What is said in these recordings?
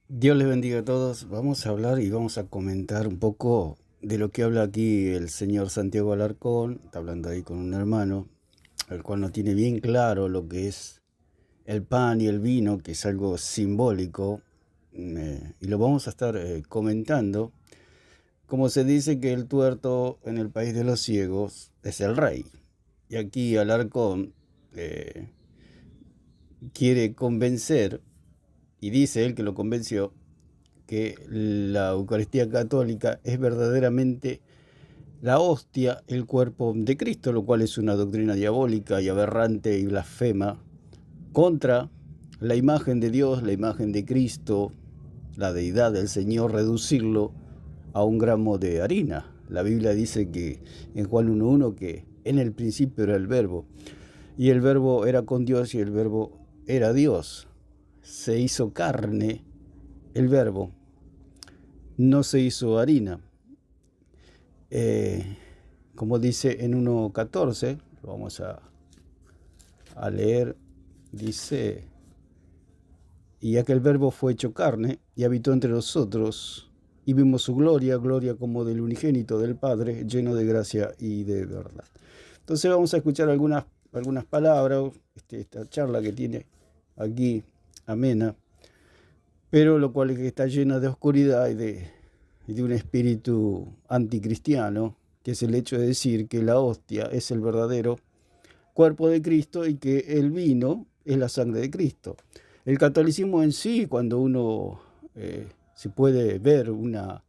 Dios les bendiga a todos. Vamos a hablar y vamos a comentar un poco de lo que habla aquí el señor Santiago Alarcón. Está hablando ahí con un hermano, el cual no tiene bien claro lo que es el pan y el vino, que es algo simbólico, y lo vamos a estar comentando. Como se dice que el tuerto en el país de los ciegos es el rey. Y aquí Alarcón eh, quiere convencer, y dice él que lo convenció, que la Eucaristía católica es verdaderamente la hostia, el cuerpo de Cristo, lo cual es una doctrina diabólica y aberrante y blasfema contra la imagen de Dios, la imagen de Cristo, la deidad del Señor, reducirlo a un gramo de harina. La Biblia dice que en Juan 1.1 que en el principio era el verbo, y el verbo era con Dios y el verbo era Dios. Se hizo carne el verbo, no se hizo harina. Eh, como dice en 1.14, lo vamos a leer, dice, y aquel verbo fue hecho carne y habitó entre nosotros, y vimos su gloria, gloria como del unigénito del Padre, lleno de gracia y de verdad. Entonces vamos a escuchar algunas palabras, esta charla que tiene aquí amena, pero lo cual es que está llena de oscuridad y de un espíritu anticristiano, que es el hecho de decir que la hostia es el verdadero cuerpo de Cristo y que el vino es la sangre de Cristo. El catolicismo en sí, cuando uno se puede ver una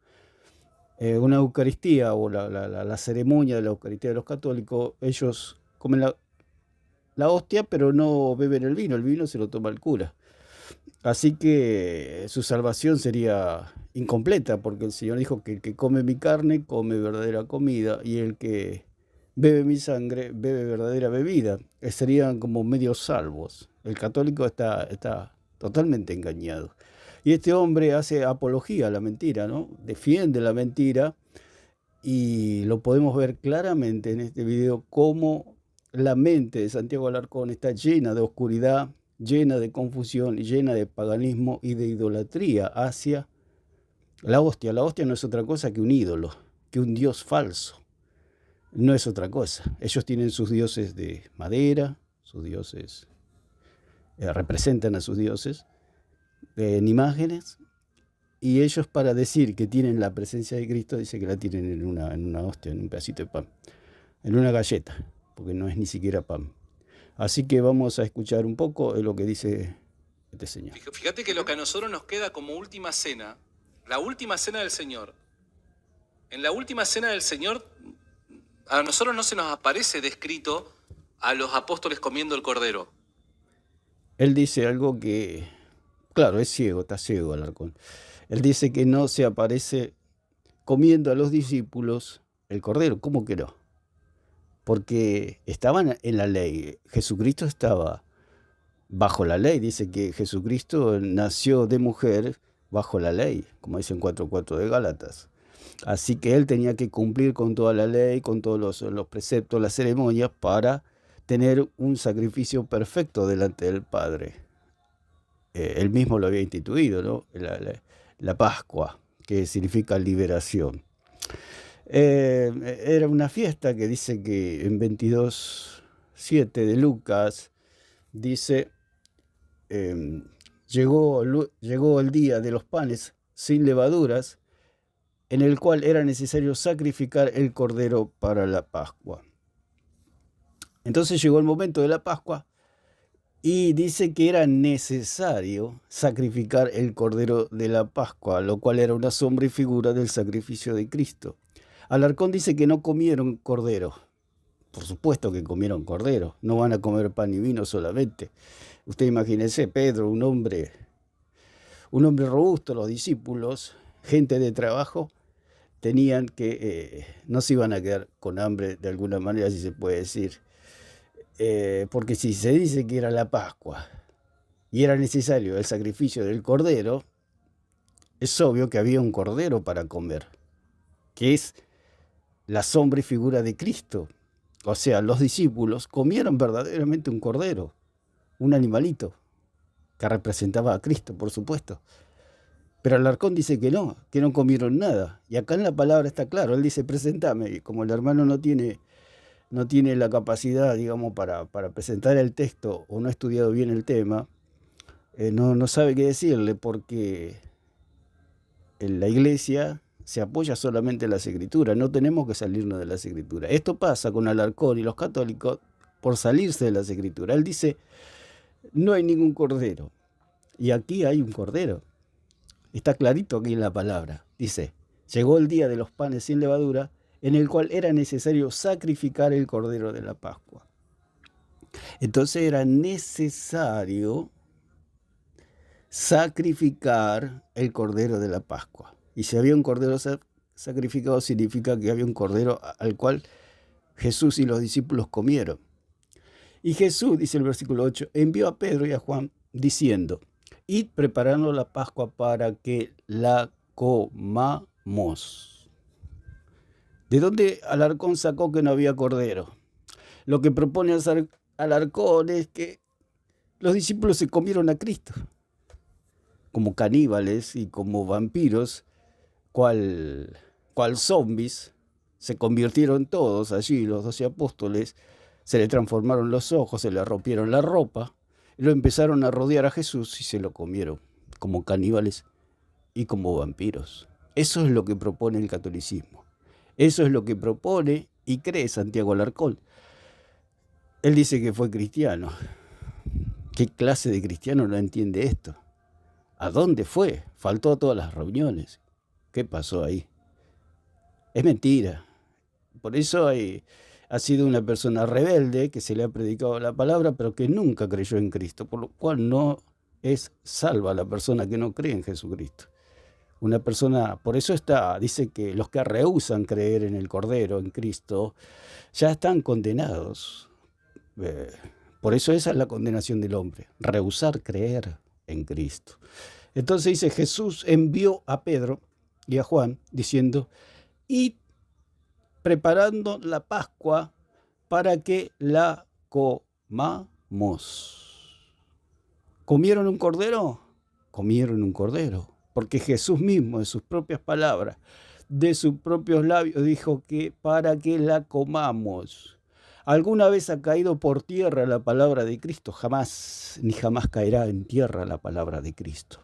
Eucaristía o la ceremonia de la Eucaristía de los católicos, ellos comen la hostia, pero no beben el vino se lo toma el cura. Así que su salvación sería incompleta, porque el Señor dijo que el que come mi carne come verdadera comida y el que bebe mi sangre bebe verdadera bebida. Serían como medio salvos. El católico está totalmente engañado. Y este hombre hace apología a la mentira, ¿no? Defiende la mentira y lo podemos ver claramente en este video cómo la mente de Santiago Alarcón está llena de oscuridad, llena de confusión, llena de paganismo y de idolatría hacia la hostia. La hostia no es otra cosa que un ídolo, que un dios falso. No es otra cosa. Ellos tienen sus dioses de madera, sus dioses representan a sus dioses en imágenes, y ellos, para decir que tienen la presencia de Cristo, dicen que la tienen en una hostia, en un pedacito de pan, en una galleta, porque no es ni siquiera pan. Así que vamos a escuchar un poco de lo que dice este señor. Fíjate que lo que a nosotros nos queda como última cena, la última cena del Señor. En la última cena del Señor, a nosotros no se nos aparece descrito a los apóstoles comiendo el cordero. Él dice algo que, claro, es ciego, está ciego Alarcón. Él dice que no se aparece comiendo a los discípulos el cordero. ¿Cómo que no? Porque estaban en la ley. Jesucristo estaba bajo la ley. Dice que Jesucristo nació de mujer bajo la ley, como dice en 4.4 de Gálatas. Así que él tenía que cumplir con toda la ley, con todos los preceptos, las ceremonias, para tener un sacrificio perfecto delante del Padre. Él mismo lo había instituido, ¿no? La Pascua, que significa liberación. Era una fiesta que dice que en 22.7 de Lucas dice, llegó el día de los panes sin levaduras, en el cual era necesario sacrificar el cordero para la Pascua. Entonces llegó el momento de la Pascua y dice que era necesario sacrificar el cordero de la Pascua, lo cual era una sombra y figura del sacrificio de Cristo. Alarcón dice que no comieron cordero. Por supuesto que comieron cordero, no van a comer pan y vino solamente. Usted imagínese, Pedro, un hombre robusto, los discípulos, gente de trabajo, tenían que, no se iban a quedar con hambre de alguna manera, si se puede decir, porque si se dice que era la Pascua y era necesario el sacrificio del cordero, es obvio que había un cordero para comer, que es la sombra y figura de Cristo. O sea, los discípulos comieron verdaderamente un cordero, un animalito, que representaba a Cristo, por supuesto. Pero Alarcón dice que no comieron nada. Y acá en la palabra está claro, él dice, presentame. Y como el hermano no tiene la capacidad, digamos, para presentar el texto o no ha estudiado bien el tema, no sabe qué decirle, porque en la iglesia se apoya solamente en las escrituras, no tenemos que salirnos de las escrituras. Esto pasa con Alarcón y los católicos por salirse de las escrituras. Él dice, no hay ningún cordero. Y aquí hay un cordero. Está clarito aquí en la palabra. Dice, llegó el día de los panes sin levadura, en el cual era necesario sacrificar el cordero de la Pascua. Entonces era necesario sacrificar el cordero de la Pascua. Y si había un cordero sacrificado, significa que había un cordero al cual Jesús y los discípulos comieron. Y Jesús, dice el versículo 8, envió a Pedro y a Juan diciendo, id preparando la Pascua para que la comamos. ¿De dónde Alarcón sacó que no había cordero? Lo que propone Alarcón es que los discípulos se comieron a Cristo como caníbales y como vampiros, cual zombies, se convirtieron todos allí, los 12 apóstoles, se le transformaron los ojos, se le rompieron la ropa, y lo empezaron a rodear a Jesús y se lo comieron como caníbales y como vampiros. Eso es lo que propone el catolicismo. Eso es lo que propone y cree Santiago Alarcón. Él dice que fue cristiano. ¿Qué clase de cristiano no entiende esto? ¿A dónde fue? Faltó a todas las reuniones. ¿Qué pasó ahí? Es mentira. Por eso ha sido una persona rebelde que se le ha predicado la palabra, pero que nunca creyó en Cristo, por lo cual no es salva la persona que no cree en Jesucristo. Una persona, por eso dice que los que rehúsan creer en el Cordero, en Cristo, ya están condenados. Por eso esa es la condenación del hombre, rehusar creer en Cristo. Entonces dice, Jesús envió a Pedro y a Juan diciendo, id preparando la Pascua para que la comamos. ¿Comieron un cordero? Comieron un cordero, porque Jesús mismo, de sus propias palabras, de sus propios labios, dijo que para que la comamos. ¿Alguna vez ha caído por tierra la palabra de Cristo? Jamás, ni jamás caerá en tierra la palabra de Cristo.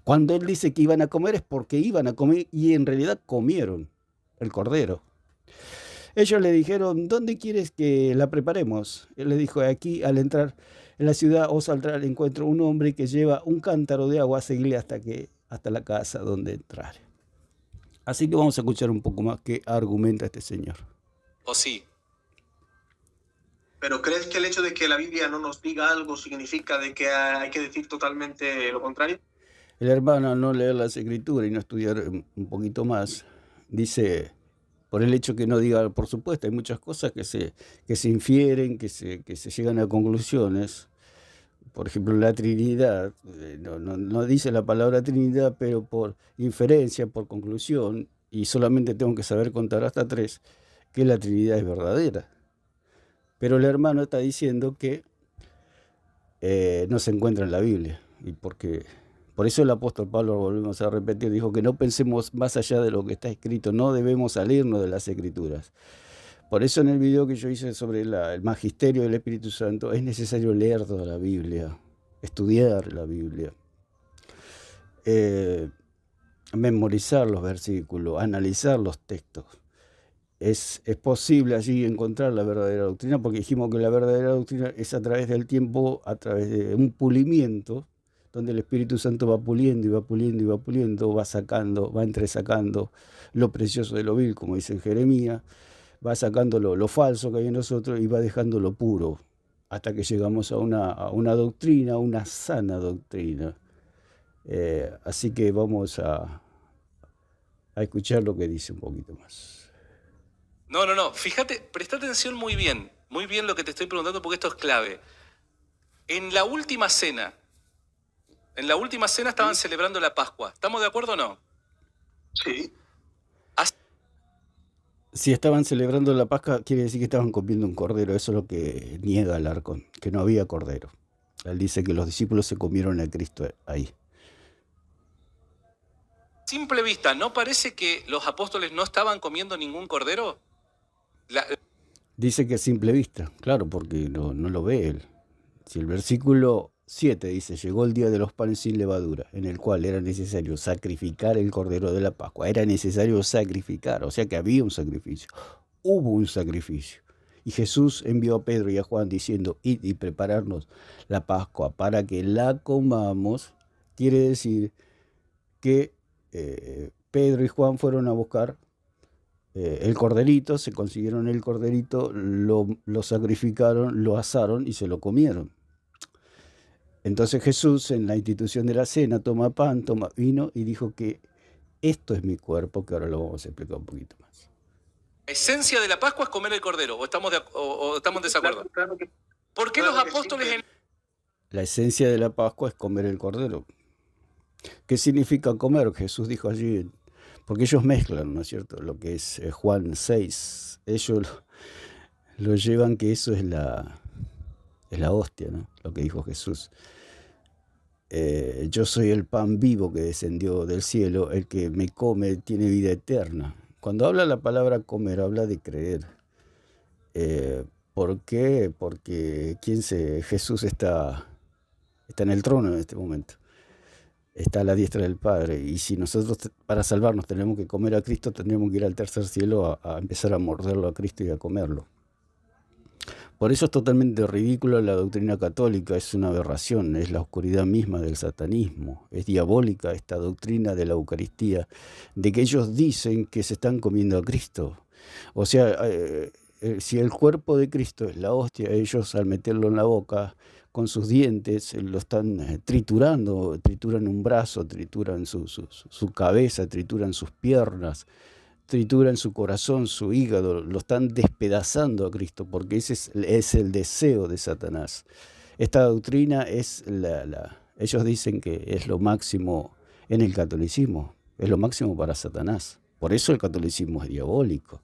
Cuando Él dice que iban a comer es porque iban a comer y en realidad comieron el cordero. Ellos le dijeron, ¿dónde quieres que la preparemos? Él les dijo, aquí al entrar en la ciudad os saldrá al encuentro un hombre que lleva un cántaro de agua, a seguirle hasta la casa donde entrar. Así que vamos a escuchar un poco más qué argumenta este señor. ¿O sí? ¿Pero crees que el hecho de que la Biblia no nos diga algo significa de que hay que decir totalmente lo contrario? El hermano, al no leer las escrituras y no estudiar un poquito más, dice, por el hecho que no diga, por supuesto, hay muchas cosas que se infieren, que se llegan a conclusiones. Por ejemplo, la Trinidad, no dice la palabra Trinidad, pero por inferencia, por conclusión, y solamente tengo que saber contar hasta 3, que la Trinidad es verdadera. Pero el hermano está diciendo que no se encuentra en la Biblia. Y por eso el apóstol Pablo, volvemos a repetir, dijo que no pensemos más allá de lo que está escrito, no debemos salirnos de las escrituras. Por eso en el video que yo hice sobre el magisterio del Espíritu Santo, es necesario leer toda la Biblia, estudiar la Biblia, memorizar los versículos, analizar los textos. Es posible allí encontrar la verdadera doctrina, porque dijimos que la verdadera doctrina es a través del tiempo, a través de un pulimiento, donde el Espíritu Santo va puliendo y va puliendo y va puliendo, va sacando, va entresacando lo precioso de lo vil, como dice en Jeremías, va sacando lo falso que hay en nosotros y va dejando lo puro, hasta que llegamos a una doctrina, una sana doctrina. Así que vamos a escuchar lo que dice un poquito más. No. Fíjate, presta atención muy bien lo que te estoy preguntando porque esto es clave. En la última cena estaban celebrando la Pascua. ¿Estamos de acuerdo o no? Sí. Si estaban celebrando la Pascua, quiere decir que estaban comiendo un cordero. Eso es lo que niega Alarcón, que no había cordero. Él dice que los discípulos se comieron a Cristo ahí. simple vista, ¿no parece que los apóstoles no estaban comiendo ningún cordero? Dice que a simple vista, claro, porque no lo ve él. Si el versículo 7 dice, llegó el día de los panes sin levadura, en el cual era necesario sacrificar el cordero de la Pascua. Era necesario sacrificar, o sea que había un sacrificio. Hubo un sacrificio. Y Jesús envió a Pedro y a Juan diciendo, id y prepararnos la Pascua para que la comamos. Quiere decir que Pedro y Juan fueron a buscar el corderito, se consiguieron el corderito, lo sacrificaron, lo asaron y se lo comieron. Entonces Jesús, en la institución de la cena, toma pan, toma vino y dijo que esto es mi cuerpo, que ahora lo vamos a explicar un poquito más. La esencia de la Pascua es comer el cordero, o estamos en desacuerdo. Claro que, ¿Por qué claro los que apóstoles sí, en La esencia de la Pascua es comer el cordero. ¿Qué significa comer? Jesús dijo allí, porque ellos mezclan, ¿no es cierto? Lo que es Juan 6, ellos lo llevan que eso es la hostia, ¿no? Lo que dijo Jesús. Yo soy el pan vivo que descendió del cielo, el que me come tiene vida eterna. Cuando habla la palabra comer, habla de creer. ¿Por qué? Porque Jesús está en el trono en este momento. Está a la diestra del Padre. Y si nosotros para salvarnos tenemos que comer a Cristo, tendríamos que ir al tercer cielo a empezar a morderlo a Cristo y a comerlo. Por eso es totalmente ridícula la doctrina católica, es una aberración, es la oscuridad misma del satanismo. Es diabólica esta doctrina de la Eucaristía, de que ellos dicen que se están comiendo a Cristo. O sea, si el cuerpo de Cristo es la hostia, ellos al meterlo en la boca, con sus dientes, lo están triturando, trituran un brazo, trituran su cabeza, trituran sus piernas, trituran su corazón, su hígado, lo están despedazando a Cristo, porque ese es el deseo de Satanás. Esta doctrina es ellos dicen que es lo máximo en el catolicismo, es lo máximo para Satanás. Por eso el catolicismo es diabólico,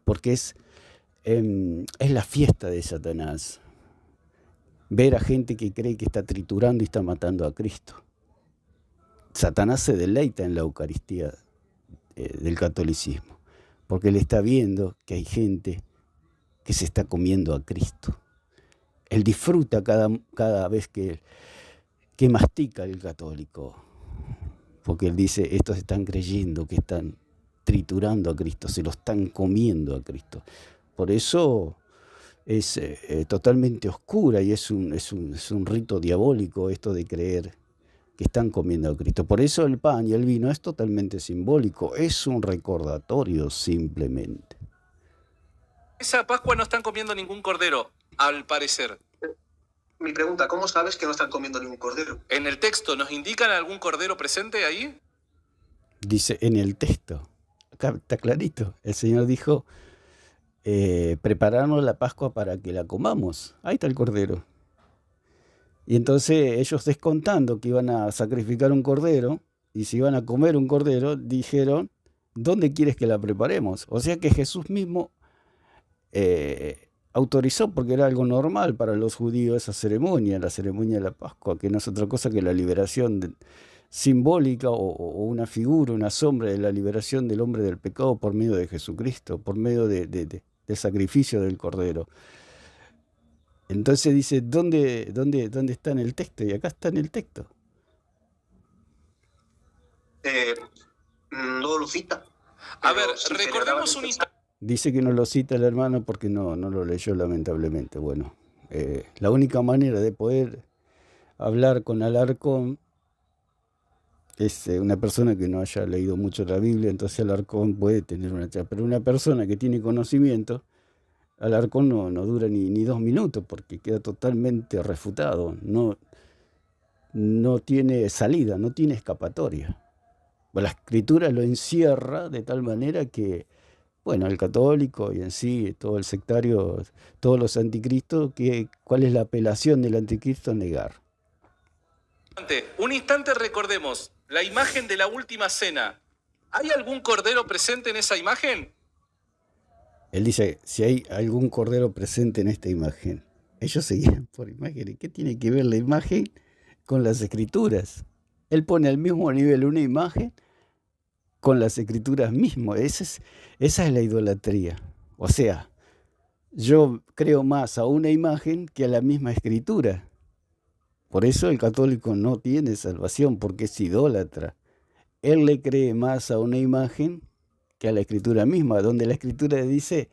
porque es la fiesta de Satanás. Ver a gente que cree que está triturando y está matando a Cristo. Satanás se deleita en la Eucaristía del catolicismo, porque él está viendo que hay gente que se está comiendo a Cristo. Él disfruta cada vez que mastica el católico, porque él dice, estos están creyendo que están triturando a Cristo, se lo están comiendo a Cristo. Por eso es totalmente oscura y es un rito diabólico esto de creer que están comiendo a Cristo. Por eso el pan y el vino es totalmente simbólico, es un recordatorio simplemente. esa Pascua no están comiendo ningún cordero, al parecer? Mi pregunta, ¿cómo sabes que no están comiendo ningún cordero? ¿En el texto nos indican algún cordero presente ahí? Dice en el texto, acá está clarito, el Señor dijo, prepararnos la Pascua para que la comamos. Ahí está el cordero. Y entonces ellos, descontando que iban a sacrificar un cordero y si iban a comer un cordero, dijeron, ¿dónde quieres que la preparemos? O sea que Jesús mismo autorizó, porque era algo normal para los judíos esa ceremonia, la ceremonia de la Pascua, que no es otra cosa que la liberación simbólica o una figura, una sombra de la liberación del hombre del pecado por medio de Jesucristo, por medio del sacrificio del cordero. Entonces dice, ¿dónde está en el texto? Y acá está en el texto. No lo cita. A ver, sí, recordemos un instante. Dice que no lo cita el hermano porque no lo leyó lamentablemente. Bueno, la única manera de poder hablar con Alarcón es una persona que no haya leído mucho la Biblia, entonces Alarcón puede tener una charla. Pero una persona que tiene conocimiento, Alarcón no dura ni 2 minutos porque queda totalmente refutado. No tiene salida, no tiene escapatoria. La Escritura lo encierra de tal manera que, bueno, el católico y en sí todo el sectario, todos los anticristos, ¿cuál es la apelación del anticristo? Negar. Un instante recordemos, la imagen de la última cena. ¿Hay algún cordero presente en esa imagen? Él dice, si hay algún cordero presente en esta imagen. Ellos se guían por imágenes. ¿Qué tiene que ver la imagen con las escrituras? Él pone al mismo nivel una imagen con las escrituras mismas. Esa es la idolatría. O sea, yo creo más a una imagen que a la misma escritura. Por eso el católico no tiene salvación, porque es idólatra. Él le cree más a una imagen que a la escritura misma, donde la escritura dice,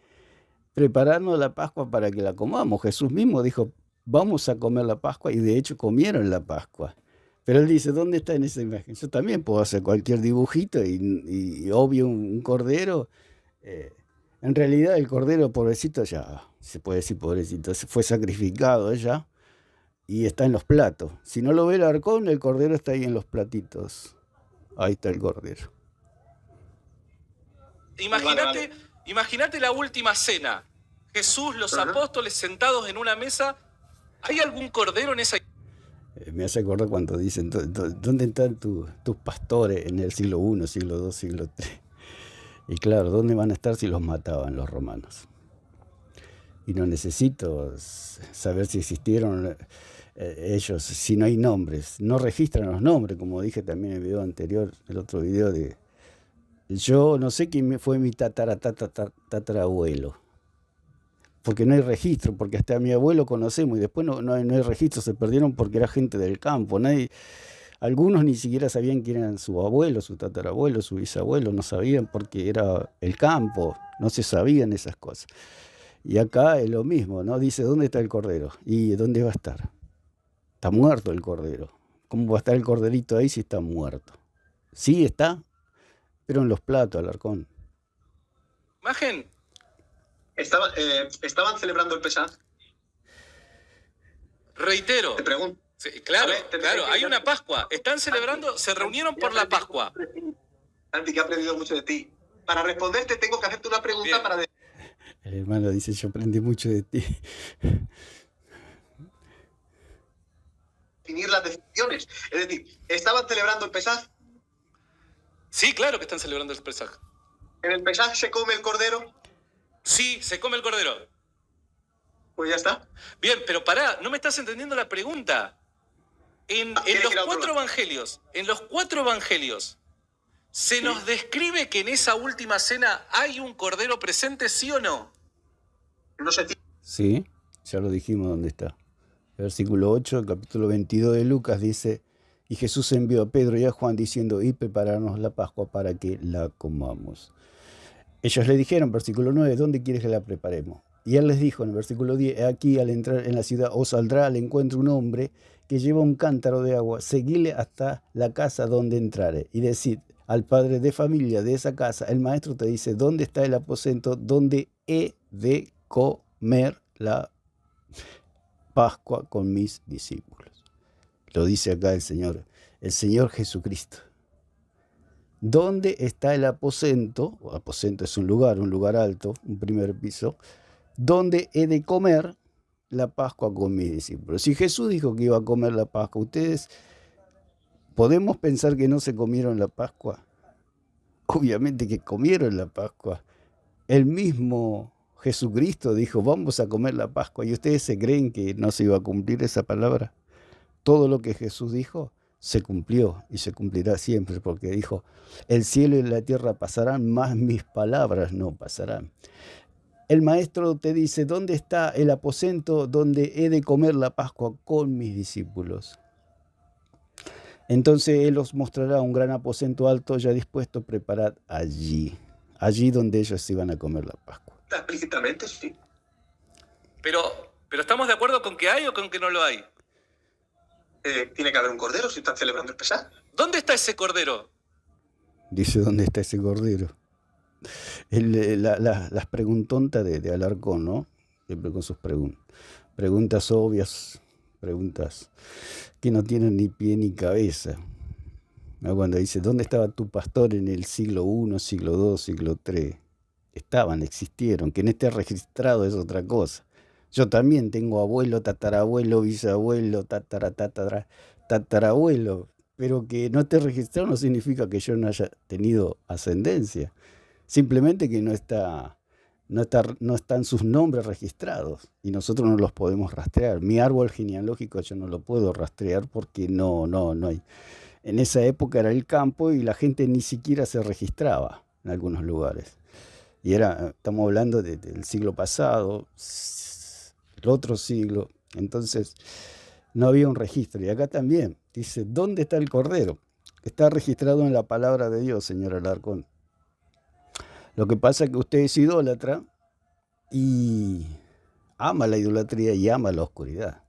prepararnos la Pascua para que la comamos. Jesús mismo dijo, vamos a comer la Pascua, y de hecho comieron la Pascua. Pero él dice, ¿dónde está en esa imagen? Yo también puedo hacer cualquier dibujito y obvio un cordero. En realidad el cordero, pobrecito, ya se puede decir pobrecito, fue sacrificado ya y está en los platos. Si no lo ve el arcón, el cordero está ahí en los platitos. Ahí está el cordero. Imagínate la última cena. Jesús, los apóstoles sentados en una mesa. ¿Hay algún cordero en esa? Me hace acordar cuando dicen, ¿dónde están tus pastores en el siglo I, siglo II, siglo III? Y claro, ¿dónde van a estar si los mataban los romanos? Y no necesito saber si existieron ellos, si no hay nombres. No registran los nombres, como dije también en el video anterior, el otro video de... Yo no sé quién fue mi tatarabuelo, porque no hay registro, porque hasta a mi abuelo conocemos y después no hay registro, se perdieron porque era gente del campo. Algunos ni siquiera sabían quién eran su abuelo, su tatarabuelo, su bisabuelo, no sabían porque era el campo, no se sabían esas cosas. Y acá es lo mismo, ¿no? Dice, ¿dónde está el cordero? ¿Y dónde va a estar? Está muerto el cordero. ¿Cómo va a estar el corderito ahí si está muerto? Sí está, pero en los platos, Alarcón. Imagen. ¿Estaban celebrando el Pesaj? Reitero. Te pregunto. Sí, claro, hay una Pascua. Están celebrando, se reunieron por la Pascua. Santi, que he aprendido mucho de ti. Para responderte tengo que hacerte una pregunta. Bien. Para... El hermano dice, yo aprendí mucho de ti. Definir las definiciones. Es decir, ¿estaban celebrando el Pesaj? Sí, claro que están celebrando el Pesaj. ¿En el Pesaj se come el cordero? Sí, se come el cordero. Pues ya está. Bien, pero pará, no me estás entendiendo la pregunta. En los cuatro evangelios, ¿se nos describe que en esa última cena hay un cordero presente, sí o no? No sé. Sí, ya lo dijimos dónde está. Versículo 8, capítulo 22 de Lucas dice, y Jesús envió a Pedro y a Juan diciendo, y prepararnos la Pascua para que la comamos. Ellos le dijeron, versículo 9, ¿dónde quieres que la preparemos? Y él les dijo en el versículo 10, aquí al entrar en la ciudad os saldrá al encuentro un hombre que lleva un cántaro de agua, seguidle hasta la casa donde entrare y decid al padre de familia de esa casa, el maestro te dice, ¿dónde está el aposento donde he de comer la Pascua con mis discípulos? Lo dice acá el Señor Jesucristo. ¿Dónde está el aposento? Aposento es un lugar alto, un primer piso, donde he de comer la Pascua con mis discípulos. Si Jesús dijo que iba a comer la Pascua, ¿ustedes podemos pensar que no se comieron la Pascua? Obviamente que comieron la Pascua. El mismo Jesucristo dijo, vamos a comer la Pascua, y ustedes se creen que no se iba a cumplir esa palabra. Todo lo que Jesús dijo se cumplió y se cumplirá siempre, porque dijo, el cielo y la tierra pasarán, mas mis palabras no pasarán. El maestro te dice, ¿dónde está el aposento donde he de comer la Pascua con mis discípulos? Entonces él os mostrará un gran aposento alto ya dispuesto, preparad allí donde ellos iban a comer la Pascua. Explícitamente, sí. Pero ¿estamos de acuerdo con que hay o con que no lo hay? Tiene que haber un cordero si están celebrando el Pesaj. ¿Dónde está ese cordero? Dice, ¿dónde está ese cordero? Las preguntontas de Alarcón, ¿no? Siempre con sus preguntas obvias, preguntas que no tienen ni pie ni cabeza. ¿No? Cuando dice, ¿dónde estaba tu pastor en el siglo I, siglo II, siglo III? Existieron. Que no esté registrado es otra cosa. Yo también tengo abuelo, tatarabuelo, bisabuelo, tatarabuelo, pero que no esté registrado no significa que yo no haya tenido ascendencia. Simplemente que no están sus nombres registrados y nosotros no los podemos rastrear. Mi árbol genealógico yo no lo puedo rastrear porque no hay. En esa época era el campo y la gente ni siquiera se registraba en algunos lugares. Y estamos hablando del siglo pasado, el otro siglo. Entonces no había un registro. Y acá también dice, ¿dónde está el Cordero? Está registrado en la palabra de Dios, señor Alarcón. Lo que pasa es que usted es idólatra y ama la idolatría y ama la oscuridad.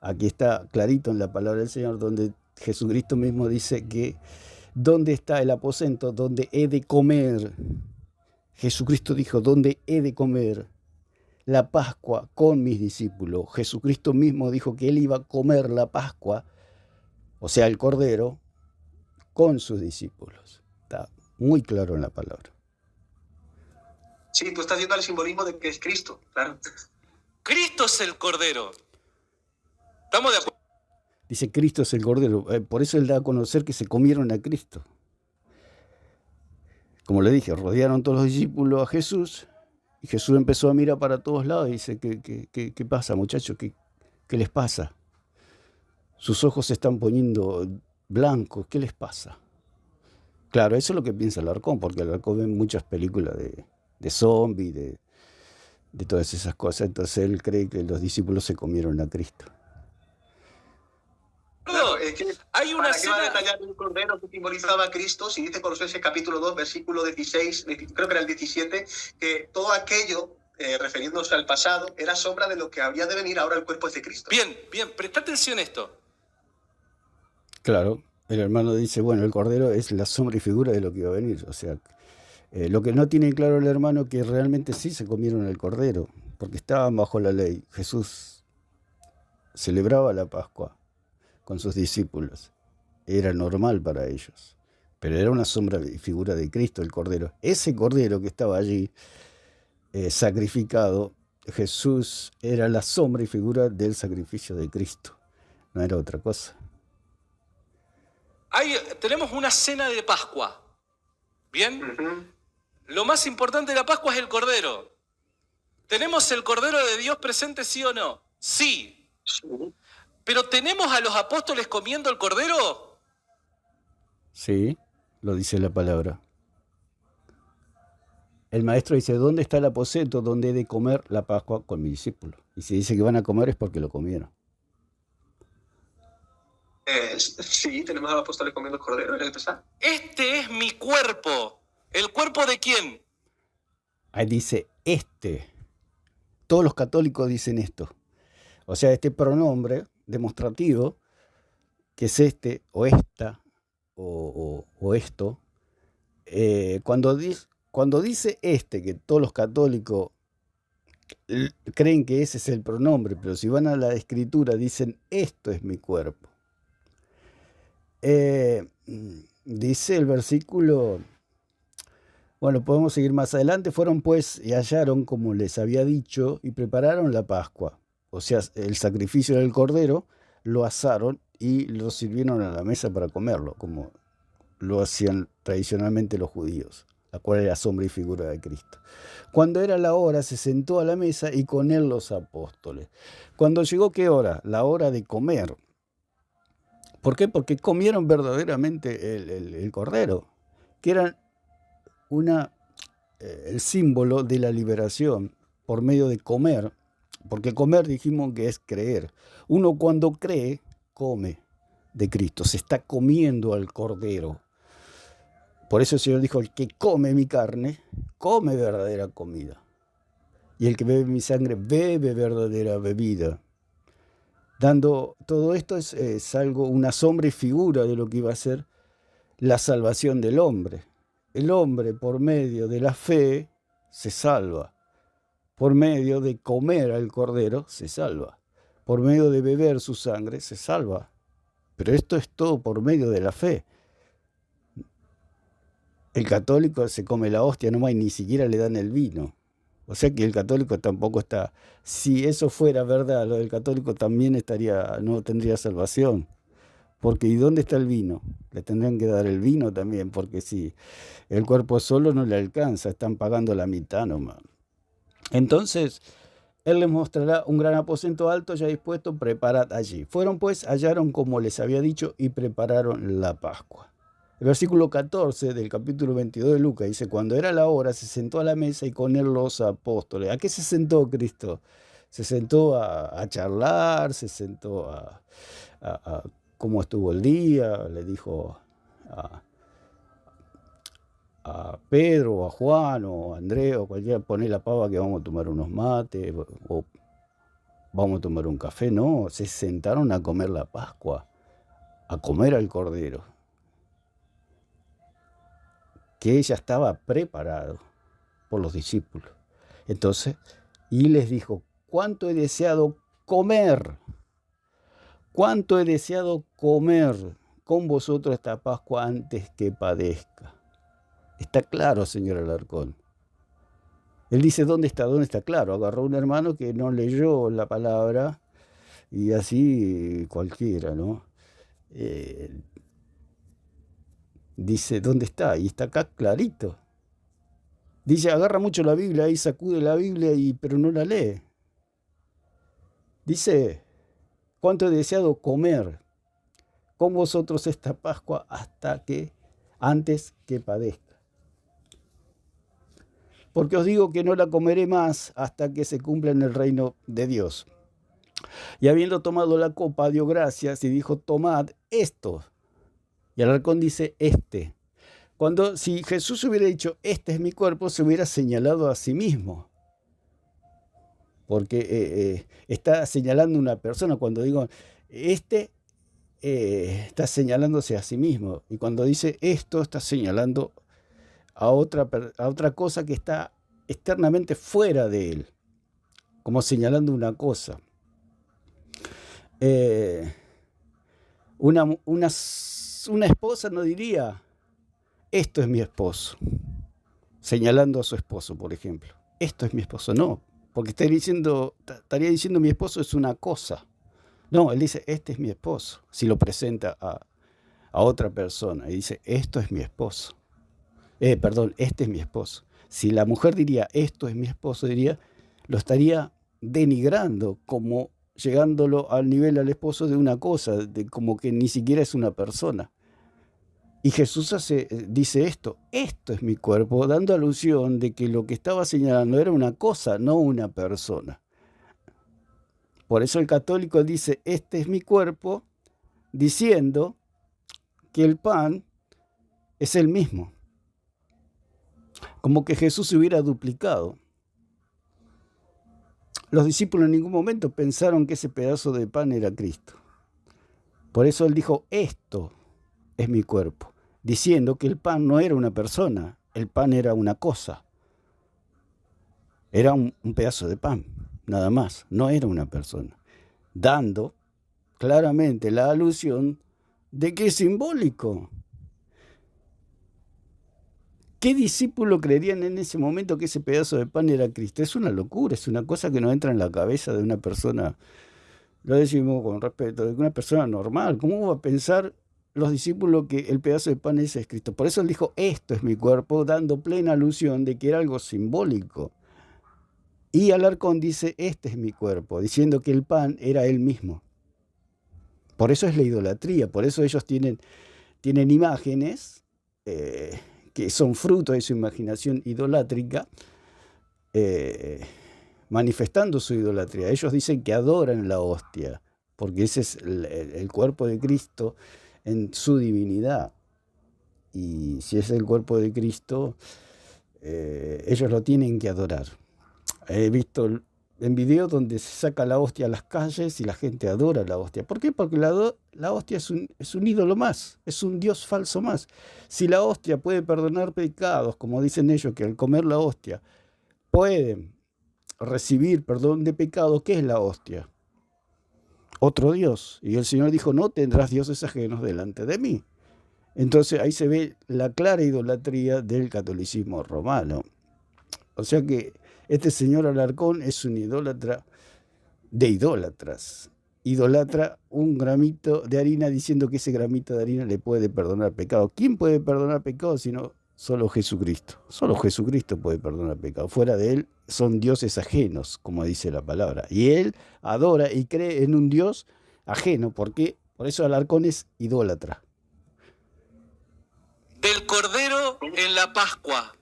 Aquí está clarito en la palabra del Señor, donde Jesucristo mismo dice que ¿dónde está el aposento donde he de comer? Jesucristo dijo, ¿dónde he de comer la Pascua con mis discípulos? Jesucristo mismo dijo que él iba a comer la Pascua, o sea, el Cordero, con sus discípulos. Está muy claro en la palabra. Sí, tú estás viendo el simbolismo de que es Cristo, claro. Cristo es el Cordero. ¿Estamos de acuerdo? Dice, Cristo es el Cordero. Por eso él da a conocer que se comieron a Cristo. Como le dije, rodearon todos los discípulos a Jesús y Jesús empezó a mirar para todos lados y dice, ¿qué pasa, muchachos? ¿Qué les pasa? Sus ojos se están poniendo blancos, ¿qué les pasa? Claro, eso es lo que piensa Alarcón, porque Alarcón ve muchas películas de zombies, de todas esas cosas, entonces él cree que los discípulos se comieron a Cristo. Claro, es que Hay una ¿para qué va a escena... detallar un cordero que simbolizaba a Cristo? Si dice Colosenses capítulo 2, versículo 16, creo que era el 17, que todo aquello, refiriéndose al pasado, era sombra de lo que habría de venir, ahora el cuerpo es de Cristo. Bien, presta atención a esto. Claro, el hermano dice, bueno, el Cordero es la sombra y figura de lo que iba a venir. O sea, lo que no tiene claro el hermano es que realmente sí se comieron el Cordero, porque estaban bajo la ley. Jesús celebraba la Pascua con sus discípulos. Era normal para ellos. Pero era una sombra y figura de Cristo, el Cordero. Ese Cordero que estaba allí sacrificado, Jesús era la sombra y figura del sacrificio de Cristo. No era otra cosa. Tenemos una cena de Pascua. ¿Bien? Ujú. Lo más importante de la Pascua es el Cordero. ¿Tenemos el Cordero de Dios presente, sí o no? Sí. Sí. ¿Pero tenemos a los apóstoles comiendo el Cordero? Sí, lo dice la palabra. El maestro dice, ¿dónde está el aposento donde he de comer la Pascua con mis discípulos? Y si dice que van a comer es porque lo comieron. Sí, tenemos a los apóstoles comiendo cordero en el Pesaj. Este es mi cuerpo. ¿El cuerpo de quién? Ahí dice Todos los católicos dicen esto. O sea, este pronombre demostrativo, que es este, o esta, o esto, cuando dice que todos los católicos creen que ese es el pronombre, pero si van a la escritura dicen, esto es mi cuerpo. Dice el versículo, bueno, podemos seguir más adelante, fueron pues y hallaron como les había dicho y prepararon la Pascua, o sea, el sacrificio del Cordero, lo asaron y lo sirvieron a la mesa para comerlo, como lo hacían tradicionalmente los judíos, la cual era sombra y figura de Cristo. Cuando era la hora, se sentó a la mesa y con él los apóstoles. Cuando llegó, ¿qué hora? La hora de comer. ¿Por qué? Porque comieron verdaderamente el Cordero, que era el símbolo de la liberación por medio de comer, porque comer dijimos que es creer. Uno cuando cree, come de Cristo, se está comiendo al Cordero. Por eso el Señor dijo, el que come mi carne, come verdadera comida. Y el que bebe mi sangre, bebe verdadera bebida. Dando todo esto es algo, una sombra y figura de lo que iba a ser la salvación del hombre. El hombre, por medio de la fe, se salva. Por medio de comer al Cordero, se salva. Por medio de beber su sangre, se salva. Pero esto es todo por medio de la fe. El católico se come la hostia nomás y ni siquiera le dan el vino. O sea que el católico tampoco está... Si eso fuera verdad, lo del católico también no tendría salvación. Porque ¿y dónde está el vino? Le tendrían que dar el vino también, porque si el cuerpo solo no le alcanza, están pagando la mitad nomás. Entonces, Él les mostrará un gran aposento alto ya dispuesto, preparad allí. Fueron pues, hallaron como les había dicho y prepararon la Pascua. El versículo 14 del capítulo 22 de Lucas dice, cuando era la hora se sentó a la mesa y con él los apóstoles. ¿A qué se sentó Cristo? Se sentó a charlar, se sentó a cómo estuvo el día, le dijo a Pedro, o a Juan, o a Andrés, o cualquiera, poné la pava que vamos a tomar unos mates, o vamos a tomar un café. No, se sentaron a comer la Pascua, a comer al Cordero, que ya estaba preparado por los discípulos. Entonces, y les dijo, ¿cuánto he deseado comer? ¿Cuánto he deseado comer con vosotros esta Pascua antes que padezca? Está claro, señor Alarcón. Él dice, ¿dónde está? ¿Dónde está? Claro, agarró un hermano que no leyó la palabra y así cualquiera, ¿no? Dice, ¿dónde está? Y está acá clarito. Dice, agarra mucho la Biblia y sacude la Biblia, pero no la lee. Dice, ¿cuánto he deseado comer con vosotros esta Pascua antes que padezca? Porque os digo que no la comeré más hasta que se cumpla en el reino de Dios. Y habiendo tomado la copa, dio gracias y dijo, tomad esto. Y Alarcón dice, si Jesús hubiera dicho, este es mi cuerpo, se hubiera señalado a sí mismo. Porque está señalando una persona. Cuando digo, está señalándose a sí mismo. Y cuando dice esto, está señalando a otra cosa que está externamente fuera de él, como señalando una cosa. Una esposa no diría, esto es mi esposo, señalando a su esposo, por ejemplo. Esto es mi esposo, no, porque estaría diciendo mi esposo es una cosa. No, él dice, este es mi esposo, si lo presenta a otra persona y dice, esto es mi esposo. Este es mi esposo. Si la mujer diría, esto es mi esposo, lo estaría denigrando, como llegándolo al nivel al esposo de una cosa, como que ni siquiera es una persona. Y Jesús dice esto es mi cuerpo, dando alusión de que lo que estaba señalando era una cosa, no una persona. Por eso el católico dice, este es mi cuerpo, diciendo que el pan es el mismo. Como que Jesús se hubiera duplicado. Los discípulos en ningún momento pensaron que ese pedazo de pan era Cristo. Por eso él dijo, esto es mi cuerpo, diciendo que el pan no era una persona, el pan era una cosa. Era un pedazo de pan, nada más, no era una persona. Dando claramente la alusión de que es simbólico. ¿Qué discípulo creerían en ese momento que ese pedazo de pan era Cristo? Es una locura, es una cosa que no entra en la cabeza de una persona, lo decimos con respeto, de una persona normal. ¿Cómo va a pensar los discípulos que el pedazo de pan es Cristo? Por eso él dijo, esto es mi cuerpo, dando plena alusión de que era algo simbólico. Y Alarcón dice, este es mi cuerpo, diciendo que el pan era él mismo. Por eso es la idolatría, por eso ellos tienen imágenes que son fruto de su imaginación idolátrica, manifestando su idolatría. Ellos dicen que adoran la hostia, porque ese es el cuerpo de Cristo en su divinidad. Y si es el cuerpo de Cristo, ellos lo tienen que adorar. He visto en videos donde se saca la hostia a las calles y la gente adora la hostia. ¿Por qué? Porque la hostia es un ídolo más, es un dios falso más. Si la hostia puede perdonar pecados, como dicen ellos, que al comer la hostia pueden recibir perdón de pecado, ¿qué es la hostia? Otro dios. Y el Señor dijo, no tendrás dioses ajenos delante de mí. Entonces ahí se ve la clara idolatría del catolicismo romano. O sea que este señor Alarcón es un idólatra de idólatras. Idolatra un gramito de harina diciendo que ese gramito de harina le puede perdonar pecado. ¿Quién puede perdonar pecado sino Solo Jesucristo. Solo Jesucristo puede perdonar pecados. Fuera de Él son dioses ajenos, como dice la palabra. Y Él adora y cree en un Dios ajeno. Porque por eso Alarcón es idólatra. Del Cordero en la Pascua.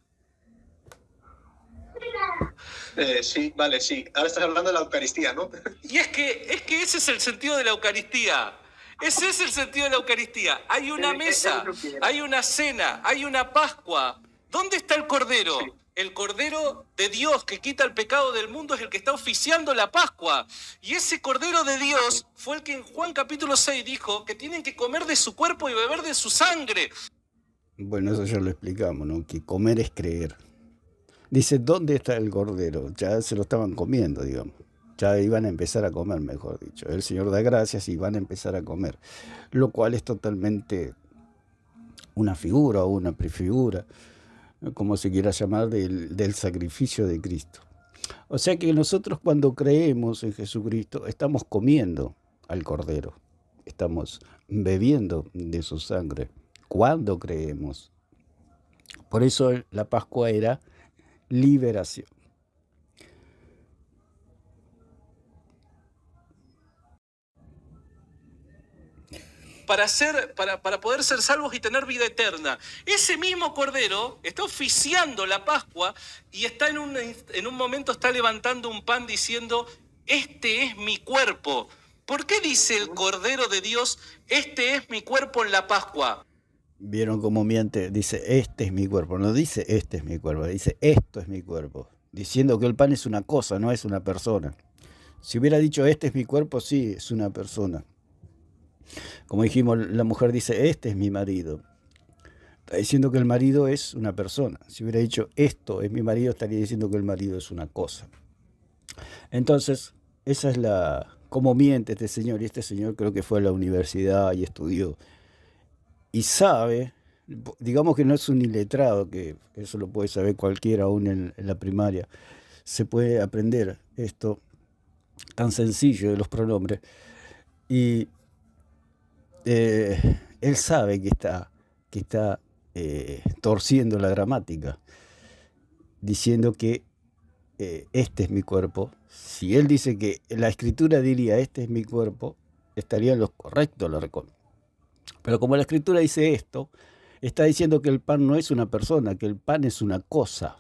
Sí, vale, sí. Ahora estás hablando de la Eucaristía, ¿no? Y es que ese es el sentido de la Eucaristía. Ese es el sentido de la Eucaristía. Hay una mesa, hay una cena, hay una Pascua. ¿Dónde está el Cordero? Sí. El Cordero de Dios que quita el pecado del mundo es el que está oficiando la Pascua. Y ese Cordero de Dios fue el que en Juan capítulo 6 dijo que tienen que comer de su cuerpo y beber de su sangre. Bueno, eso ya lo explicamos, ¿no? Que comer es creer. Dice, ¿dónde está el Cordero? Ya se lo estaban comiendo, digamos. Ya iban a empezar a comer, mejor dicho. El Señor da gracias y van a empezar a comer. Lo cual es totalmente una figura o una prefigura, como se quiera llamar, del sacrificio de Cristo. O sea que nosotros cuando creemos en Jesucristo estamos comiendo al Cordero. Estamos bebiendo de su sangre. Cuando creemos. Por eso la Pascua era liberación. Para poder ser salvos y tener vida eterna. Ese mismo Cordero está oficiando la Pascua y está en un momento está levantando un pan diciendo, este es mi cuerpo. ¿Por qué dice el Cordero de Dios, este es mi cuerpo en la Pascua? ¿Vieron cómo miente? Dice, este es mi cuerpo. No dice, este es mi cuerpo. Dice, esto es mi cuerpo. Diciendo que el pan es una cosa, no es una persona. Si hubiera dicho, este es mi cuerpo, sí, es una persona. Como dijimos, la mujer dice, este es mi marido. Está diciendo que el marido es una persona. Si hubiera dicho, esto es mi marido, estaría diciendo que el marido es una cosa. Entonces, esa es cómo miente este señor. Y este señor creo que fue a la universidad y estudió. Y sabe, digamos que no es un iletrado, que eso lo puede saber cualquiera aún en la primaria. Se puede aprender esto tan sencillo de los pronombres. Y él sabe que está torciendo la gramática, diciendo que este es mi cuerpo. Si él dice que la escritura diría este es mi cuerpo, estaría en lo correcto, lo recomiendo. Pero como la escritura dice esto, está diciendo que el pan no es una persona, que el pan es una cosa,